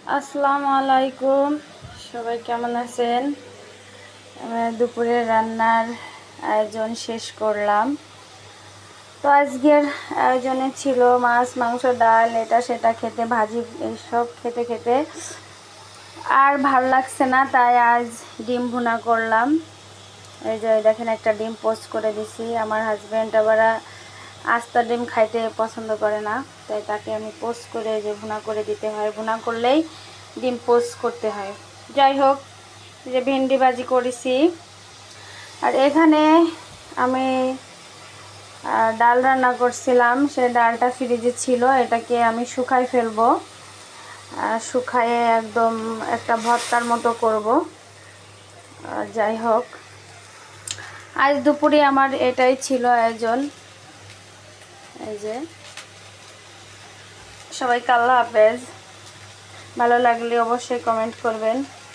আসসালামু আলাইকুম, সবাই কেমন আছেন? দুপুরে রান্নার আয়োজন শেষ করলাম। তো আজকের আয়োজনে ছিল মাছ, মাংস, ডাল, এটা সেটা খেতে, ভাজি, এইসব খেতে খেতে আর ভাল লাগছে না, তাই আজ ডিম ভুনা করলাম। এই যে দেখেন, একটা ডিম পোস্ট করে দিছি। আমার হাজব্যান্ড আবার আস্তা ডিম খাইতে পছন্দ করে না, তাই তাকে আমি পোস্ট করে যে ভুনা করে দিতে হয়, ভুনা করলেই ডিম পোস্ট করতে হয়। যাই হোক, যে ভেন্ডি ভাজি করেছি। আর এখানে আমি ডাল রান্না করছিলাম, সে ডালটা ফ্রিজে ছিল, এটাকে আমি শুকাই ফেলবো। শুকায়ে একদম একটা ভর্তার মতো করব। যাই হোক, আজ দুপুরে আমার এটাই ছিল আয়োজন। এই যে, সবাইকে আল্লাহ হাফেজ। ভালো লাগলে অবশ্যই কমেন্ট করবেন।